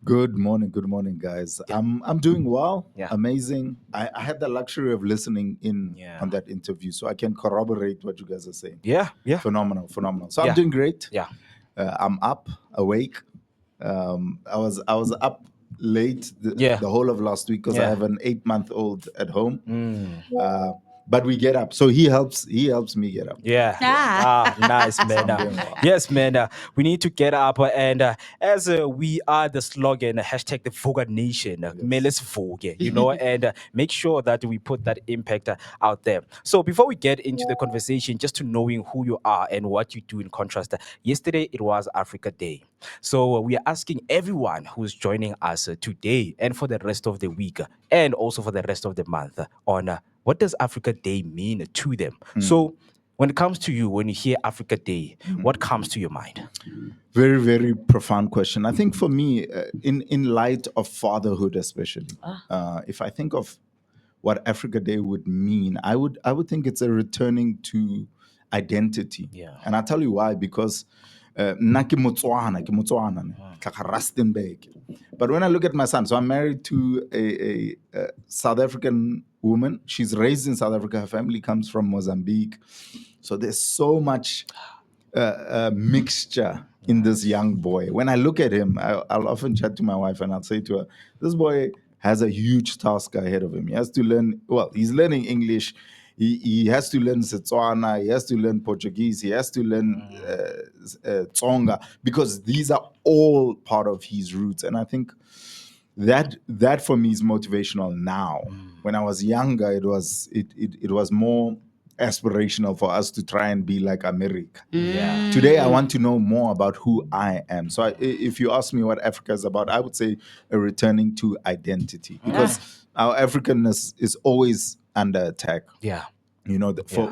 Good morning, guys. I'm doing well, Yeah. amazing. I had the luxury of listening in Yeah. on that interview, so I can corroborate what you guys are saying. Yeah. Phenomenal. So I'm Yeah. doing great. Yeah. I'm up, awake. I was up late Yeah. the whole of last week because I Yeah. have an 8-month-old at home. Mm. But we get up, so he helps me get up. Yeah. Nice, man. I'm doing well. Yes, man. We need to get up. And as we are the slogan, hashtag the Voga Nation, let's vogue, and make sure that we put that impact out there. So before we get into the conversation, just to knowing who you are and what you do in contrast, yesterday it was Africa Day. So we are asking everyone who's joining us today and for the rest of the week and also for the rest of the month on what does Africa Day mean to them? So when it comes to you, when you hear Africa Day, what comes to your mind? Very, very profound question. I think for me, in light of fatherhood, especially, if I think of what Africa Day would mean, I would think it's a returning to identity. Yeah. And I'll tell you why. Because nna ke Motswana ne, ke tlhaga Rustenburg. But when I look at my son, so I'm married to a South African woman. She's raised in South Africa. Her family comes from Mozambique. So there's so much mixture in this young boy. When I look at him, I'll often chat to my wife and I'll say to her, this boy has a huge task ahead of him. He has to learn, well, he's learning English. He has to learn Setswana. He has to learn Portuguese. He has to learn Tsonga, because these are all part of his roots. And I think that for me is motivational now. When I was younger, it was more aspirational for us to try and be like America. Yeah. Today, I want to know more about who I am. So, if you ask me what Africa is about, I would say a returning to identity, because our Africanness is always under attack. Yeah.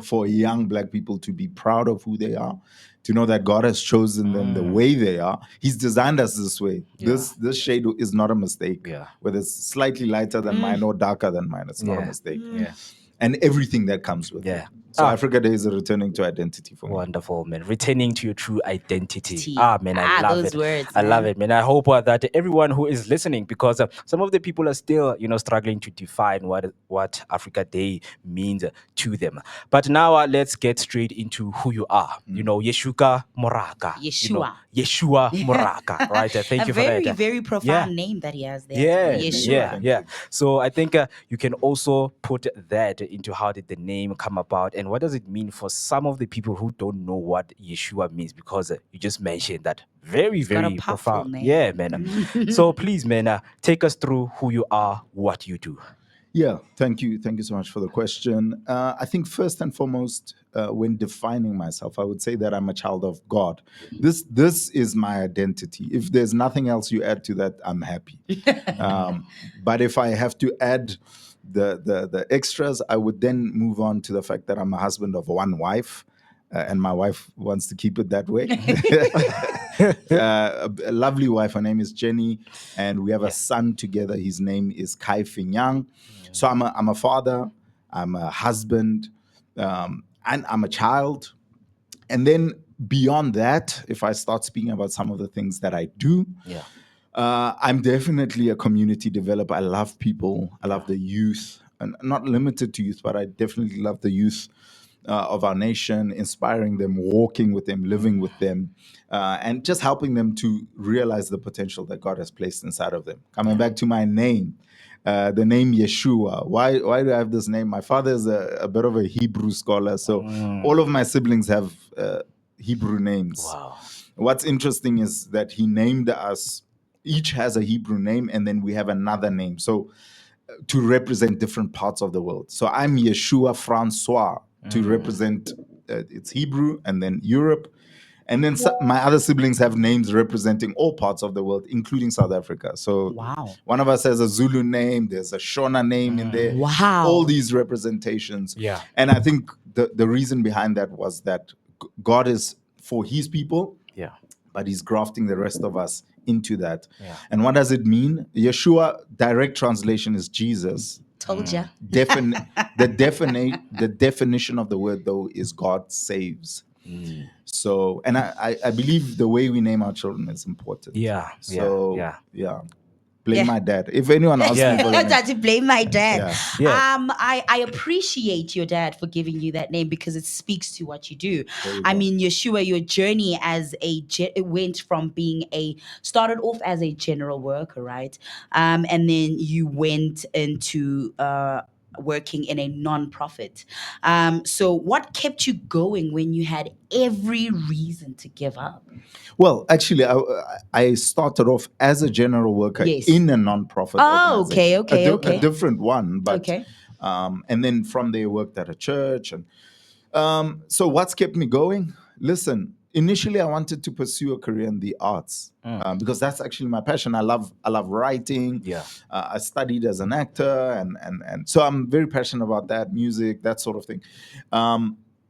For young Black people to be proud of who they are, to know that God has chosen them the way they are. He's designed us this way. This shade is not a mistake. Yeah. Whether it's slightly lighter than mine or darker than mine, it's not a mistake. Yeah. And everything that comes with Yeah. it. So Africa Day is a returning to identity for me. Wonderful, man. Returning to your true identity. Ah, Man, I love those it. words, I love man. it, man. I hope that everyone who is listening, because some of the people are still, struggling to define what Africa Day means to them. But now let's get straight into who you are. Yeshua Moraka. Yeshua Moraka, right? Thank you for that. A very profound name that he has there. Yeah, Yeshua. yeah. So I think you can also put that into how did the name come about and what does it mean for some of the people who don't know what Yeshua means, because you just mentioned that very, got a very powerful profound. name. Yeah, man. So please, man, take us through who you are, what you do. Yeah, thank you so much for the question. I think first and foremost, when defining myself, I would say that I'm a child of God. This is my identity. If there's nothing else you add to that, I'm happy. But if I have to add the extras, I would then move on to the fact that I'm a husband of one wife. And my wife wants to keep it that way. A lovely wife. Her name is Jenny, and we have a son together. His name is Kai Finyang. So I'm a father. I'm a husband, and I'm a child. And then beyond that, if I start speaking about some of the things that I do, I'm definitely a community developer. I love people. I love the youth, and not limited to youth, but I definitely love the youth of our nation, inspiring them, walking with them, living with them, and just helping them to realize the potential that God has placed inside of them. Coming back to my name, the name Yeshua. Why do I have this name? My father is a bit of a Hebrew scholar, so all of my siblings have Hebrew names. Wow. What's interesting is that he named us, each has a Hebrew name, and then we have another name. So to represent different parts of the world. So I'm Yeshua Francois to represent it's Hebrew and then Europe. And then my other siblings have names representing all parts of the world, including South Africa. So one of us has a Zulu name, there's a Shona name in there. Wow. All these representations. Yeah. And I think the reason behind that was that God is for his people, but he's grafting the rest of us into that. And what does it mean? Yeshua, direct translation is Jesus. Told ya. The definition of the word, though, is God saves. So, and I believe the way we name our children is important. Yeah, So, yeah. blame Yeah. my dad. If anyone asks me for the name, To blame my dad. Yeah. I appreciate your dad for giving you that name because it speaks to what you do. There you I go. mean, Yeshua, your journey as it went from being started off as a general worker, right? And then you went into working in a non-profit. So what kept you going when you had every reason to give up? Well, actually, I started off as a general worker Yes. in a non-profit Oh, okay, organization. okay, A okay. different one, but Okay. and then from there worked at a church. And so what's kept me going? Listen, initially I wanted to pursue a career in the arts because that's actually my passion. I love writing. Yeah. I studied as an actor, and so I'm very passionate about that, music, that sort of thing.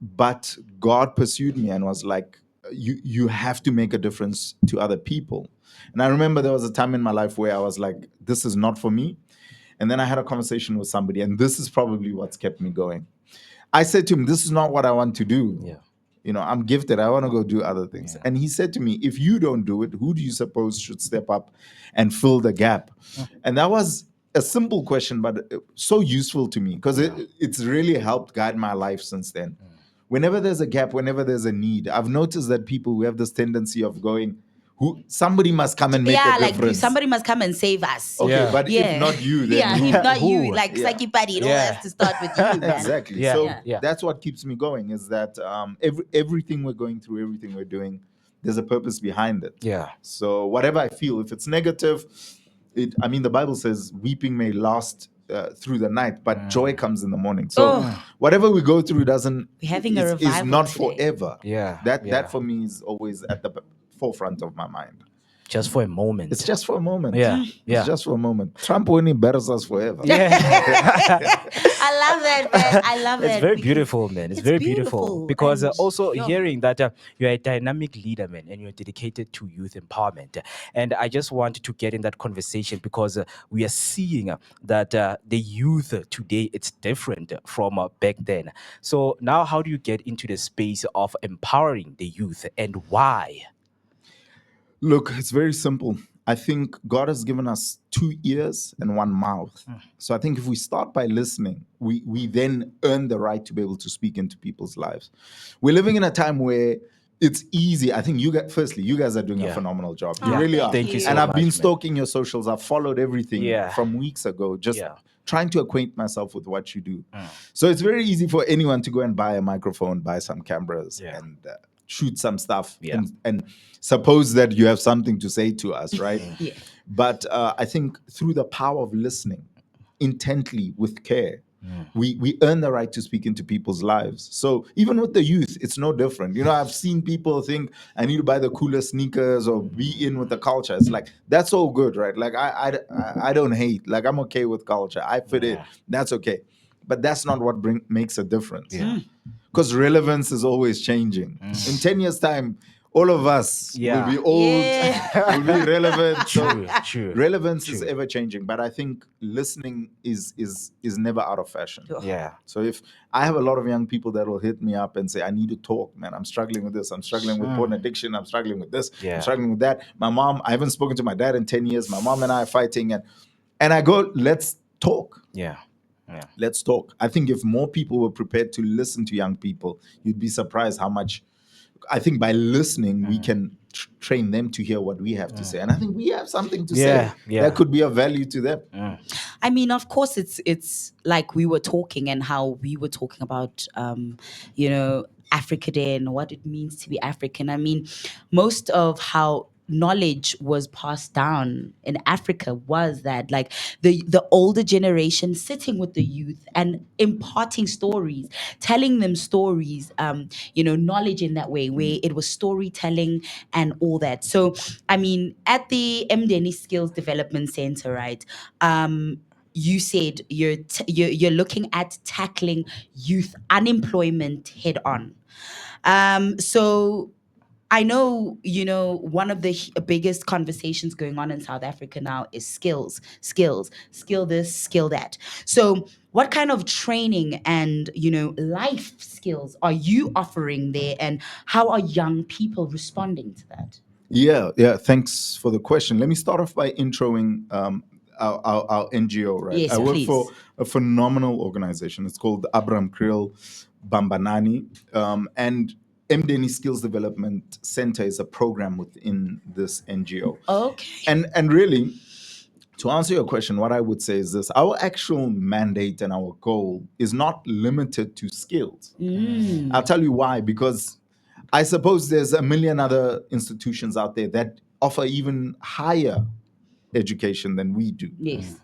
But God pursued me and was like, you have to make a difference to other people. And I remember there was a time in my life where I was like, this is not for me. And then I had a conversation with somebody, and this is probably what's kept me going. I said to him, this is not what I want to do. Yeah. You know, I'm gifted. I want to go do other things. Yeah. And he said to me, if you don't do it, who do you suppose should step up and fill the gap? And that was a simple question, but so useful to me because it's really helped guide my life since then. Whenever there's a gap, whenever there's a need, I've noticed that people who have this tendency of going, somebody must come and make a like difference. somebody must come and save us. Okay, Yeah. but if not you, then yeah, who? if not you, Who? like Yeah. Saki Buddy, it all Yeah. has to start with you, man. Exactly. Yeah. So Yeah. that's what keeps me going is that everything we're going through, everything we're doing, there's a purpose behind it. Yeah. So whatever I feel, if it's negative, the Bible says weeping may last through the night, but joy comes in the morning. So whatever we go through We're having a is revival not today. forever. Yeah. That for me is always at the forefront of my mind. Just for a moment. It's just for a moment. Yeah. Yeah. It's just for a moment. Trump won't embarrass us forever. Yeah. I love that, man. I love that. It's very because beautiful, man. It's very beautiful. Because and, also yo, hearing that you're a dynamic leader, man, and you're dedicated to youth empowerment. And I just want to get in that conversation because we are seeing that the youth today, it's different from back then. So now how do you get into the space of empowering the youth and why? Look, it's very simple. I think God has given us 2 ears and 1 mouth. So I think if we start by listening, we then earn the right to be able to speak into people's lives. We're living in a time where it's easy. I think you guys are doing a phenomenal job. You Yeah. really are. Thank you so and I've much, been man. stalking your socials. I've followed everything Yeah. from weeks ago, just Yeah. trying to acquaint myself with what you do. So it's very easy for anyone to go and buy a microphone, buy some cameras, and shoot some stuff and suppose that you have something to say to us, right? Yeah. But I think through the power of listening intently with care, we earn the right to speak into people's lives. So even with the youth, it's no different. You know, I've seen people think I need to buy the coolest sneakers or be in with the culture. It's like, that's all good, right? Like I don't hate. Like I'm okay with culture. I fit in. That's okay. But that's not what makes a difference. Because relevance is always changing. In 10 years' time, all of us will be old, will be relevant. True. Relevance is ever changing, but I think listening is never out of fashion. Yeah. So if I have a lot of young people that will hit me up and say, I need to talk, man, I'm struggling with this, I'm struggling with porn addiction, I'm struggling with this, I'm struggling with that. My mom, I haven't spoken to my dad in 10 years, my mom and I are fighting, and I go, let's talk. Let's talk. I think if more people were prepared to listen to young people, you'd be surprised how much. I think by listening, we can train them to hear what we have to say. And I think we have something to say that could be of value to them. I mean, of course, it's like we were talking and how we were talking about, Africa Day and what it means to be African. I mean, most of how knowledge was passed down in Africa was that, like, the older generation sitting with the youth and imparting stories, telling them stories, knowledge in that way, where it was storytelling and all that. So, I mean, at the EMDENI Skills Development Center, right? You said you're looking at tackling youth unemployment head on. So I know, one of the biggest conversations going on in South Africa now is skill this, skill that. So, what kind of training and, life skills are you offering there, and how are young people responding to that? Yeah. Thanks for the question. Let me start off by introing our NGO. Right, I Yes, work for please. a phenomenal organization. It's called the BAMBANANI, and EMDENI Skills Development Center is a program within this NGO. Okay. And really, to answer your question, what I would say is this: our actual mandate and our goal is not limited to skills. I'll tell you why. Because I suppose there's a million other institutions out there that offer even higher education than we do. Yes.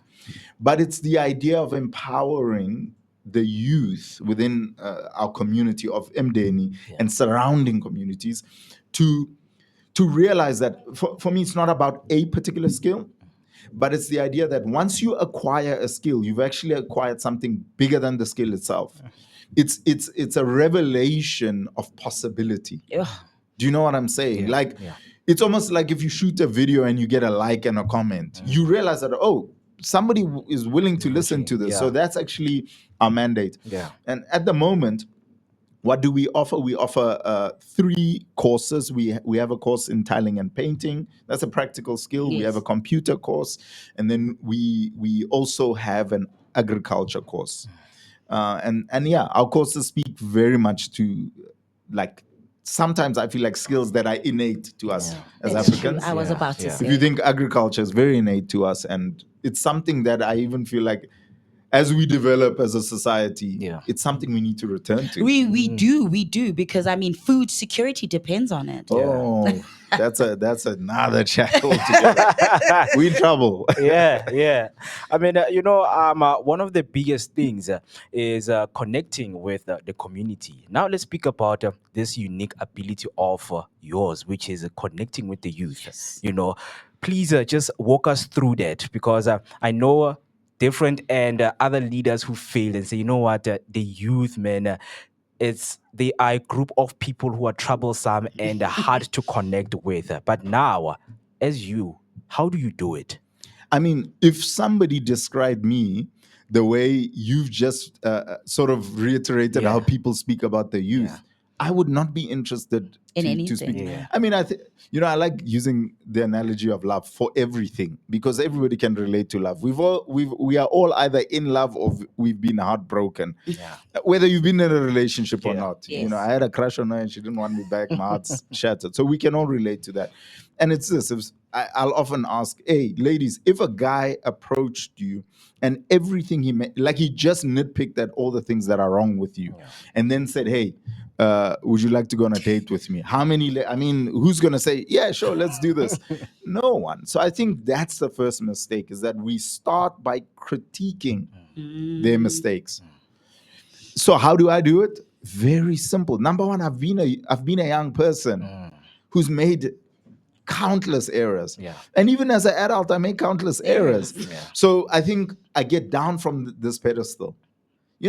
But it's the idea of empowering the youth within our community of Mdeni and surrounding communities to realize that for me, it's not about a particular skill, but it's the idea that once you acquire a skill, you've actually acquired something bigger than the skill itself. It's a revelation of possibility. Ugh. Do you know what I'm saying? Yeah, Like, yeah. it's almost like if you shoot a video and you get a like and a comment, you realize that, oh, somebody is willing to listen to this. So Yeah. that's actually our mandate. Yeah. And at the moment, what do we offer? We offer 3 courses. We have a course in tiling and painting. That's a practical skill. We have a Yes. computer course, and then we also have an agriculture course. And yeah, our courses speak very much to, like, sometimes I feel like skills that are innate to us as It's true. Africans. I was Yeah, about to yeah. If you say. think agriculture is very innate to us, and it's something that I even feel like as we develop as a society, Yeah. it's something we need to return to. We do, because I mean, food security depends on it. Oh, that's another chat altogether. We in trouble. Yeah. I mean, one of the biggest things is connecting with the community. Now, let's speak about this unique ability of yours, which is connecting with the youth. Yes. Please just walk us through that, because I know different and other leaders who failed and say, you know what, the youth, man. They are a group of people who are troublesome and hard to connect with. But now, as you, how do you do it? I mean, if somebody described me the way you've just sort of reiterated how Yeah. people speak about the youth, Yeah. I would not be interested In to speak. anything. Yeah. I mean, I like using the analogy of love for everything, because everybody can relate to love. We are all either in love or we've been heartbroken. Yeah. Whether you've been in a relationship or Yeah. not. Yes. I had a crush on her and she didn't want me back. My heart's shattered. So we can all relate to that. And it's this: I'll often ask, hey, ladies, if a guy approached you and everything like he just nitpicked at all the things that are wrong with you, and then said, hey, would you like to go on a date with me? How many? I mean, who's gonna say, yeah, sure, let's do this? No one. So I think that's the first mistake: is that we start by critiquing their mistakes. So how do I do it? Very simple. Number one, I've been a young person who's made countless errors. Yeah. And even as an adult, I make countless errors. Yeah. So I think I get down from this pedestal.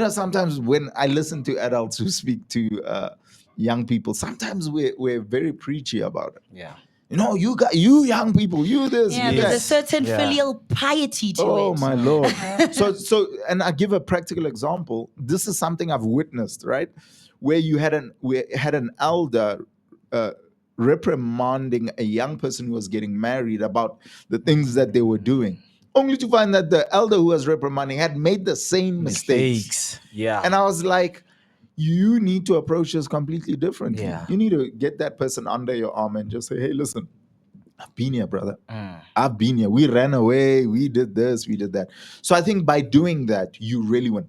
Sometimes when I listen to adults who speak to young people, sometimes we're very preachy about it. Yeah. You young people, you this, Yeah, you there's a that. certain Yeah. filial piety to Oh it. my lord! So, and I give a practical example. This is something I've witnessed, right? Where we had an elder uh, reprimanding a young person who was getting married about the things that they were doing, only to find that the elder who was reprimanding had made the same mistakes. Yeah. And I was like, you need to approach this completely differently. Yeah. You need to get that person under your arm and just say, hey, listen, I've been here, brother. I've been here. We ran away. We did this. We did that. So I think by doing that, you really win.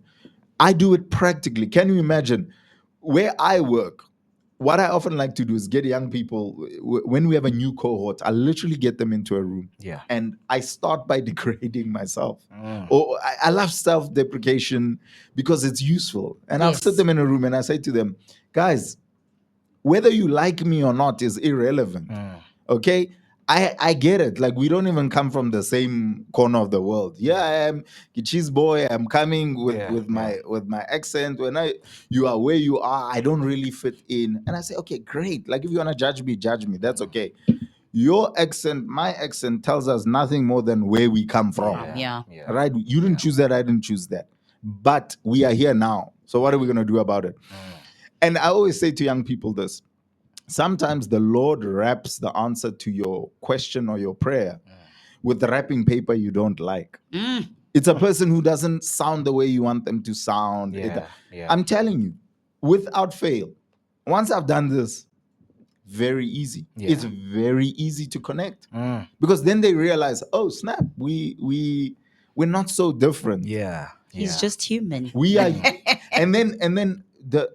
I do it practically. Can you imagine where I work? What I often like to do is get young people, when we have a new cohort, I literally get them into a room. Yeah. And I start by degrading myself. Or I love self-deprecation because it's useful. And I'll Yes. sit them in a room and I say to them, guys, whether you like me or not is irrelevant. Okay? I get it. Like, we don't even come from the same corner of the world. Yeah, I am Kichi's boy. I'm coming with my accent. When you are where you are, I don't really fit in. And I say, okay, great. Like, if you wanna judge me, judge me. That's okay. Your accent, my accent tells us nothing more than where we come from. Yeah. Right? You didn't choose that, I didn't choose that. But we are here now. So what are we gonna do about it? And I always say to young people this: sometimes the Lord wraps the answer to your question or your prayer with the wrapping paper you don't like. It's a person who doesn't sound the way you want them to sound. I'm telling you, without fail, once I've done this, very easy. It's very easy to connect, because then they realize, oh snap, we're not so different. He's just human. We are, and then the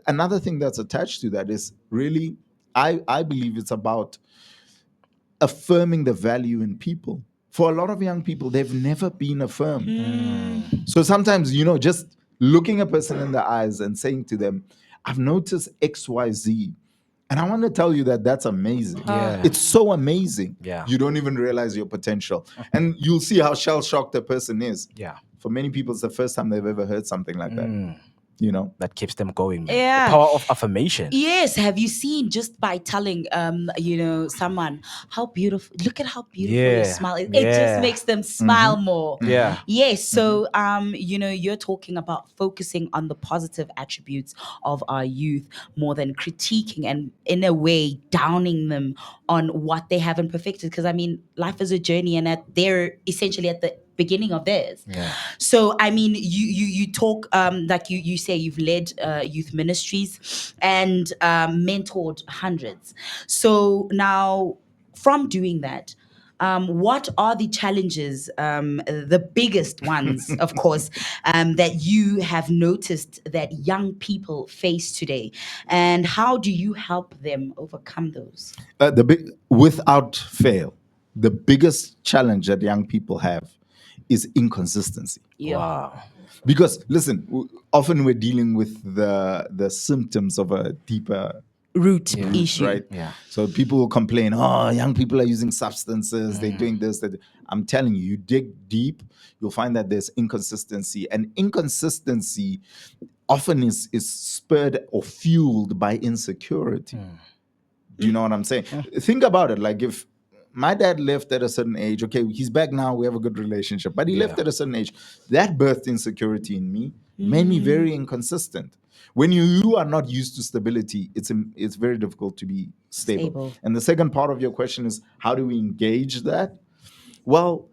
another thing that's attached to that is really, I believe it's about affirming the value in people. For a lot of young people, they've never been affirmed. So sometimes, just looking a person in the eyes and saying to them, I've noticed XYZ. And I want to tell you that that's amazing. It's so amazing. You don't even realize your potential. And you'll see how shell-shocked a person is. For many people, it's the first time they've ever heard something like that. That keeps them going, man. Yeah. The power of affirmation. Yes, have you seen, just by telling someone how beautiful, look at how beautiful your smile is, it just makes them smile more. Yes. So you're talking about focusing on the positive attributes of our youth more than critiquing and, in a way, downing them on what they haven't perfected, because I mean, life is a journey, and they're essentially at the beginning of theirs. So I mean, you talk, like you say, you've led youth ministries and mentored hundreds. So now, from doing that, what are the challenges, the biggest ones, of course, that you have noticed that young people face today, and how do you help them overcome those? Without fail, the biggest challenge that young people have is inconsistency. Wow. Because listen, often we're dealing with the symptoms of a deeper root issue, right? So people will complain, oh, young people are using substances, they're doing this, that. I'm telling you, you dig deep, you'll find that there's inconsistency, and inconsistency often is spurred or fueled by insecurity. Do you know what I'm saying? Think about it. Like, if my dad left at a certain age, okay, he's back now, we have a good relationship, but he left at a certain age, that birthed insecurity in me, made me very inconsistent. When you are not used to stability, it's very difficult to be stable. And the second part of your question is, how do we engage that? Well,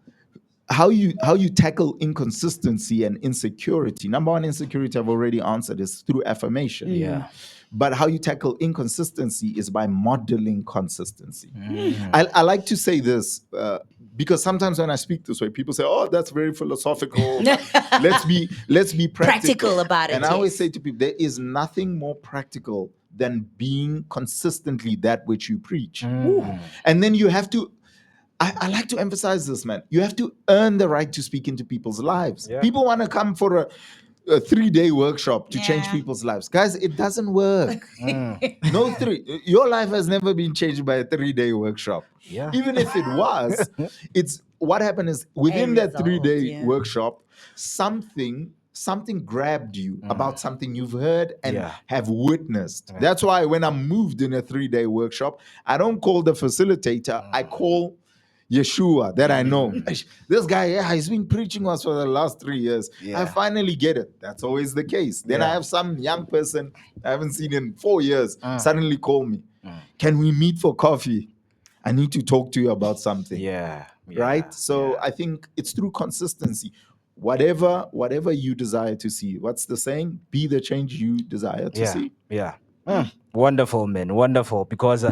how you tackle inconsistency and insecurity. Number one, insecurity, I've already answered, is through affirmation. But how you tackle inconsistency is by modeling consistency. I like to say this because sometimes when I speak this way, people say, "Oh, that's very philosophical." let's be practical about it. And I always say to people, there is nothing more practical than being consistently that which you preach. And then you have to. I like to emphasize this, man. You have to earn the right to speak into people's lives. People want to come for a 3-day workshop to change people's lives. Guys, it doesn't work. No your life has never been changed by a 3-day workshop. Even if it was, it's what happened is, within that 3-day workshop, something grabbed you about something you've heard and have witnessed. That's why when I'm moved in a 3-day workshop, I don't call the facilitator, I call Yeshua, that I know. This guy, he's been preaching us for the last 3 years. I finally get it. That's always the case. Then I have some young person I haven't seen in 4 years suddenly call me. Can we meet for coffee? I need to talk to you about something. Right? So I think it's through consistency. Whatever you desire to see. What's the saying? Be the change you desire to see. Wonderful, man. Wonderful. Because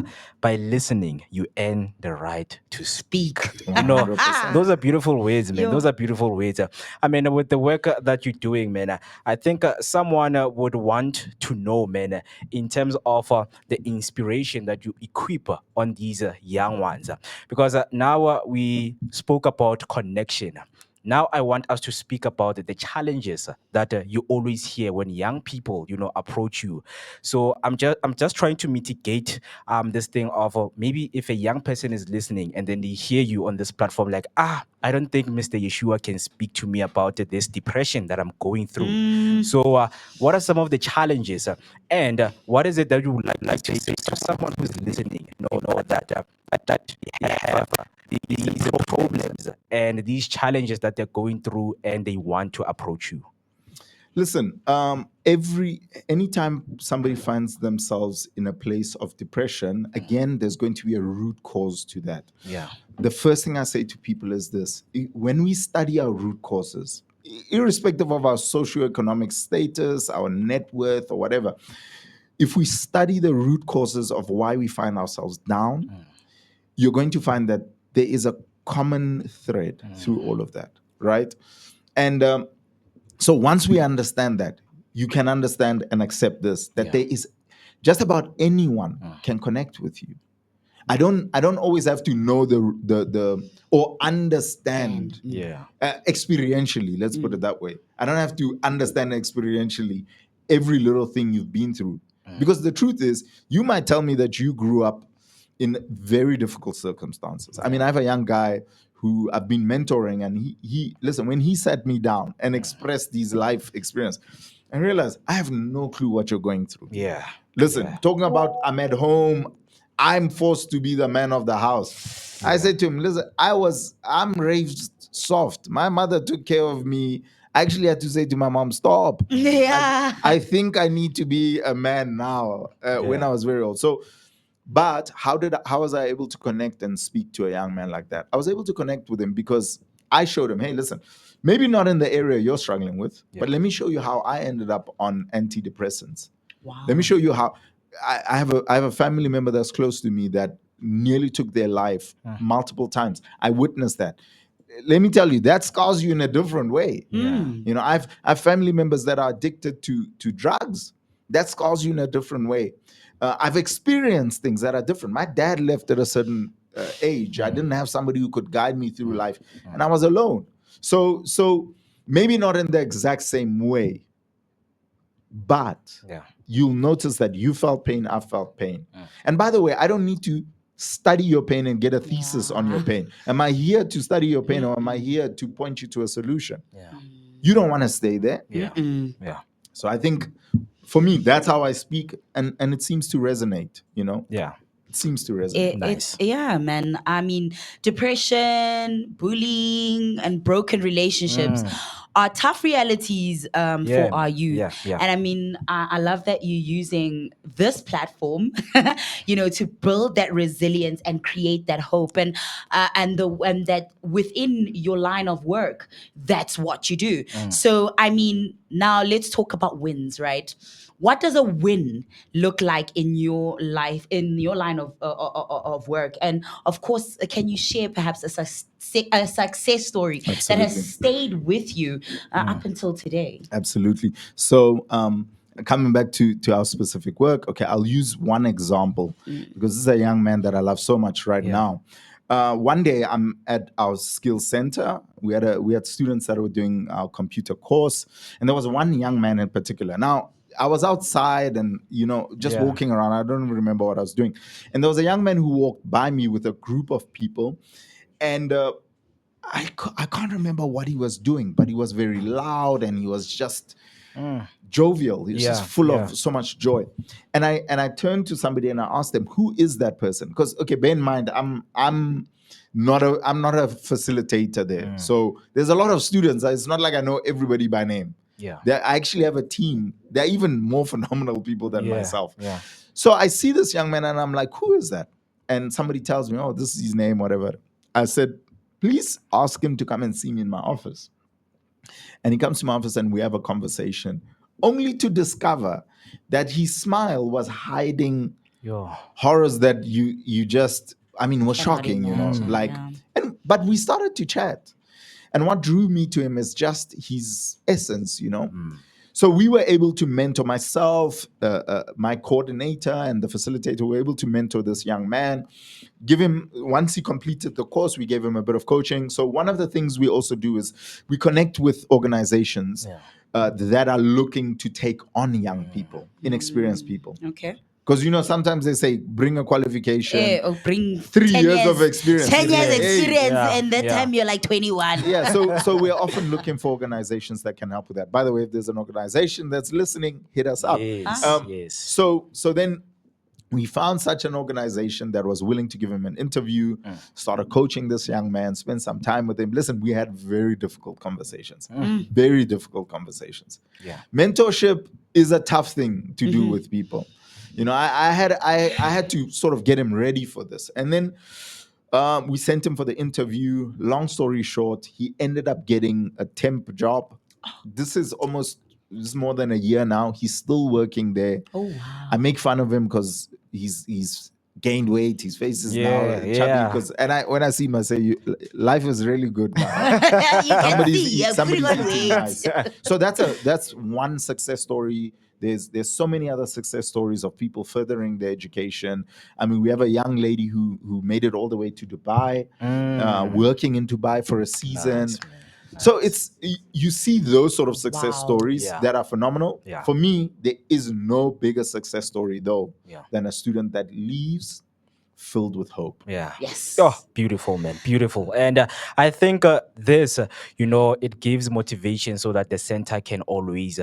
by listening, you earn the right to speak. You know, 100%. those are beautiful words, man. Those are beautiful words. I mean, with the work that you're doing, man, I think someone would want to know, man, in terms of the inspiration that you equip on these young ones. Because now we spoke about connection. Now I want us to speak about the challenges that you always hear when young people, approach you. So I'm just trying to mitigate this thing of maybe if a young person is listening and then they hear you on this platform, like, I don't think Mr. Yeshua can speak to me about this depression that I'm going through. So what are some of the challenges, and what is it that you would like to say to someone who's listening? That they have these problems and these challenges that they're going through, and they want to approach you. Listen, anytime somebody finds themselves in a place of depression, again, there's going to be a root cause to that. Yeah. The first thing I say to people is this: when we study our root causes, irrespective of our socioeconomic status, our net worth, or whatever, if we study the root causes of why we find ourselves down, you're going to find that there is a common thread through all of that, right? And so once we understand that, you can understand and accept this, that Yeah. there is just about anyone can connect with you. I don't always have to know the or understand Yeah. experientially. Let's put it that way. I don't have to understand experientially every little thing you've been through, because the truth is, you might tell me that you grew up in very difficult circumstances. I mean, I have a young guy who I've been mentoring, and he listen, when he sat me down and expressed his life experience, I realized I have no clue what you're going through. Yeah. Listen, talking about I'm at home, I'm forced to be the man of the house. I said to him, listen, I'm raised soft. My mother took care of me. I actually had to say to my mom, stop. Yeah. I think I need to be a man now, when I was very old. So, but how was I able to connect and speak to a young man like that? I was able to connect with him because I showed him, hey, listen, maybe not in the area you're struggling with, but let me show you how I ended up on antidepressants. Wow. Let me show you how. I have a family member that's close to me that nearly took their life multiple times. I witnessed that. Let me tell you, that scars you in a different way. You know, I've family members that are addicted to drugs. That scars you in a different way. I've experienced things that are different. My dad left at a certain age. I didn't have somebody who could guide me through life, and I was alone. So maybe not in the exact same way, but Yeah. you'll notice that you felt pain, I felt pain. And by the way, I don't need to study your pain and get a thesis on your pain. Am I here to study your pain, or am I here to point you to a solution? Yeah. You don't want to stay there. Yeah. Yeah. So I think for me, that's how I speak, and it seems to resonate, you know? Yeah. It seems to resonate. Nice. Yeah, man. I mean, depression, bullying, and broken relationships are tough realities Yeah. for our youth. Yeah. Yeah. And I mean, I love that you're using this platform, to build that resilience and create that hope, and that within your line of work, that's what you do. So, I mean, now let's talk about wins, right? What does a win look like in your life, in your line of work? And of course, can you share perhaps a success story that Absolutely. has stayed with you up until today? Absolutely. So, coming back to our specific work, okay, I'll use one example because this is a young man that I love so much right now. One day, I'm at our skills center. We had students that were doing our computer course, and there was one young man in particular. Now, I was outside and just walking around. I don't remember what I was doing, and there was a young man who walked by me with a group of people, and I can't remember what he was doing, but he was very loud and he was just jovial. He was just full of so much joy. And I turned to somebody and I asked them, "Who is that person?" Because okay, bear in mind, I'm not a facilitator there. So there's a lot of students. It's not like I know everybody by name. Yeah. I actually have a team. They're even more phenomenal people than myself. Yeah. So I see this young man and I'm like, "Who is that?" And somebody tells me, "Oh, this is his name, whatever." I said, "Please ask him to come and see me in my office." And he comes to my office and we have a conversation, only to discover that his smile was hiding Yo. horrors that you just, I mean, was Cannot shocking, imagine, like, yeah. but we started to chat. And what drew me to him is just his essence. So we were able to mentor myself, my coordinator and the facilitator were able to mentor this young man, give him, once he completed the course, we gave him a bit of coaching. So one of the things we also do is we connect with organizations that are looking to take on young people, inexperienced people. Okay. Because sometimes they say bring a qualification, Or bring 3 10 years of experience. 10 years Hey, experience, Yeah, and that yeah. time you're like 21. yeah, so we're often looking for organizations that can help with that. By the way, if there's an organization that's listening, hit us up. Yes, yes. So then we found such an organization that was willing to give him an interview, started coaching this young man, spent some time with him. Listen, we had very difficult conversations, very difficult conversations. Yeah. Mentorship is a tough thing to do with people. I had to sort of get him ready for this. And then we sent him for the interview. Long story short, he ended up getting a temp job. This is more than a year now. He's still working there. Oh, wow. I make fun of him because he's gained weight. His face is Yeah, now chubby. yeah. When I see him, I say, life is really good now. You can see you're putting somebody's on eating weight. nice. So that's one success story. There's so many other success stories of people furthering their education. I mean, we have a young lady who made it all the way to Dubai, working in Dubai for a season. Nice, man. So you see those sort of success Wow. stories Yeah. that are phenomenal. Yeah. For me, there is no bigger success story though Yeah. than a student that leaves filled with hope. Yeah. Yes. Oh, beautiful, man. Beautiful. And I think this, it gives motivation so that the center can always,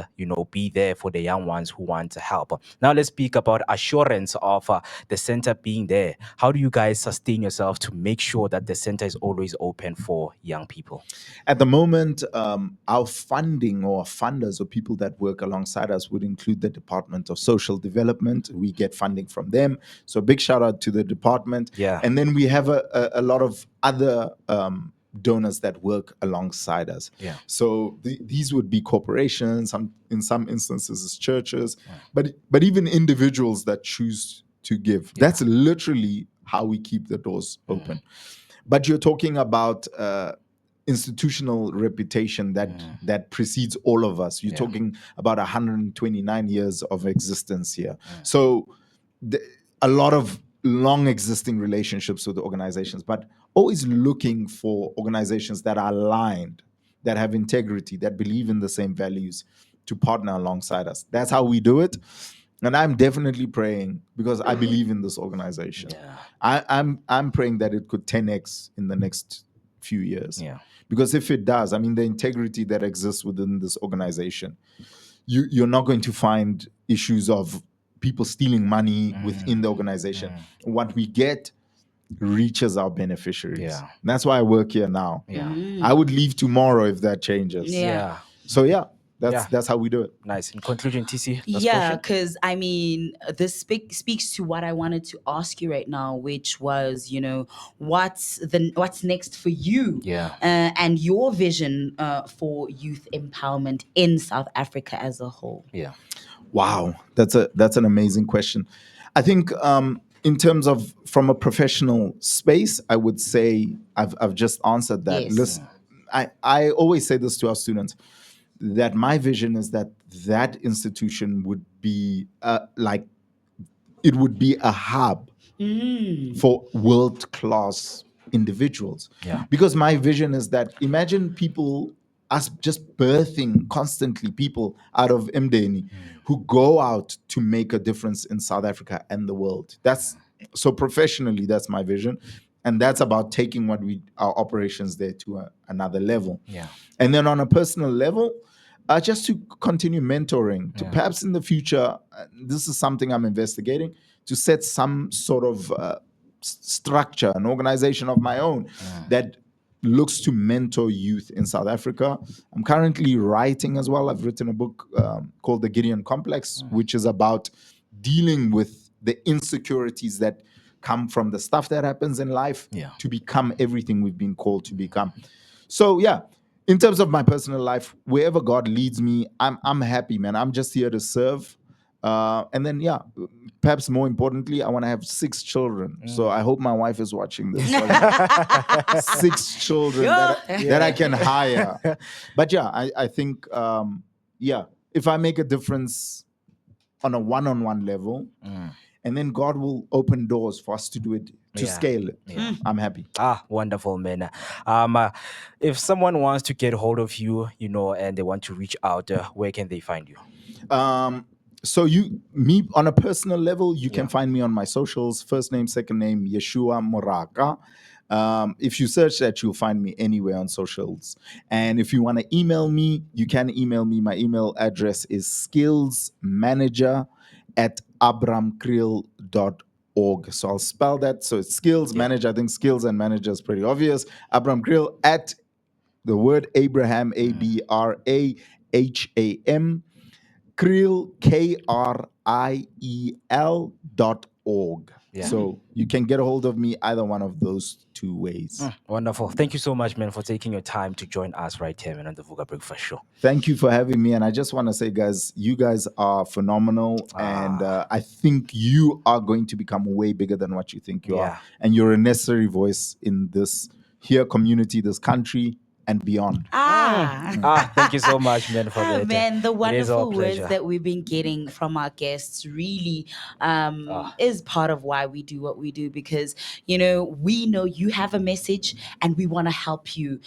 be there for the young ones who want to help. Now, let's speak about assurance of the center being there. How do you guys sustain yourself to make sure that the center is always open for young people? At the moment, our funding or funders or people that work alongside us would include the Department of Social Development. We get funding from them. So big shout out to the department. Yeah. And then we have a lot of other donors that work alongside us. Yeah. So these would be corporations, in some instances it's churches, but even individuals that choose to give. That's literally how we keep the doors open. But you're talking about institutional reputation that precedes all of us. You're talking about 129 years of existence here. So a lot of long existing relationships with the organizations, but always looking for organizations that are aligned, that have integrity, that believe in the same values to partner alongside us. That's how we do it. And I'm definitely praying because I believe in this organization. I'm praying that it could 10x in the next few years. Yeah. Because if it does, I mean, the integrity that exists within this organization, you're not going to find issues of people stealing money within the organization. What we get reaches our beneficiaries. Yeah. And that's why I work here now. Yeah. I would leave tomorrow if that changes. Yeah. So that's how we do it. Nice. In conclusion, TC, last Yeah, question? because I mean, this speaks to what I wanted to ask you right now, which was, what's next for you, and your vision for youth empowerment in South Africa as a whole. Yeah. Wow, that's an amazing question. I think in terms of from a professional space, I would say I've just answered that. Yes. Listen, I always say this to our students, that my vision is that institution would be it would be a hub for world-class individuals. Yeah. Because my vision is that, imagine us just birthing constantly people out of EMDENI who go out to make a difference in South Africa and the world. So professionally, that's my vision. And that's about taking our operations there to another level. Yeah. And then on a personal level, just to continue mentoring, to perhaps in the future, this is something I'm investigating, to set some sort of structure, an organization of my own that looks to mentor youth in South Africa. I'm currently writing as well. I've written a book called The Gideon Complex, which is about dealing with the insecurities that come from the stuff that happens in life to become everything we've been called to become. So in terms of my personal life, wherever God leads me, I'm happy, man. I'm just here to serve. And then, perhaps more importantly, I want to have 6 children. So I hope my wife is watching this. So 6 children that I can hire. But I think, if I make a difference on a one-on-one level, and then God will open doors for us to do it, to Yeah. scale it. Yeah. I'm happy. Wonderful, man. If someone wants to get hold of you, and they want to reach out, where can they find you? So me on a personal level, you can Yeah. find me on my socials, first name, second name, Yeshua Moraka. If you search that, you'll find me anywhere on socials. And if you want to email me, you can email me. My email address is skillsmanager@abramkriel.org. So I'll spell that. So it's skills manager. I think skills and manager is pretty obvious. Abram Kriel at the word Abraham, ABRAHAM, Kriel, KRIEL.org. Yeah. So you can get a hold of me either one of those two ways. Wonderful. Thank you so much, man, for taking your time to join us right here, man, on the Vuga Breakfast Show. Thank you for having me. And I just want to say, guys, you guys are phenomenal. And I think you are going to become way bigger than what you think you Yeah. are. And you're a necessary voice in this here community, this country, and beyond. Thank you so much, man, for that. Man, the It is our wonderful words pleasure. that we've been getting from our guests really is part of why we do what we do, because we know you have a message and we want to help you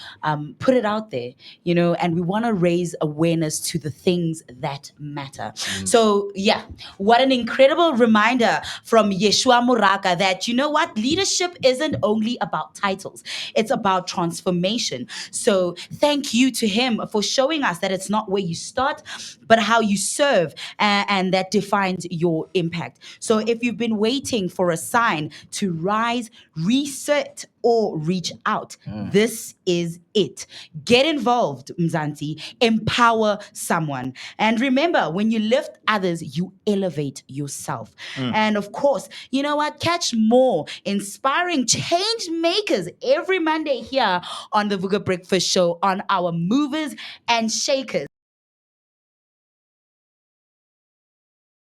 put it out there, and we want to raise awareness to the things that matter. So yeah, what an incredible reminder from Yeshua Moraka that what, leadership isn't only about titles, it's about transformation. So thank you to him for showing us that it's not where you start, but how you serve, and that defines your impact. So if you've been waiting for a sign to rise, reset, or reach out, this is it. Get involved, Mzansi. Empower someone. And remember, when you lift others, you elevate yourself. And of course, you know what? Catch more inspiring change makers every Monday here on the Vuga Breakfast Show on our Movers and Shakers.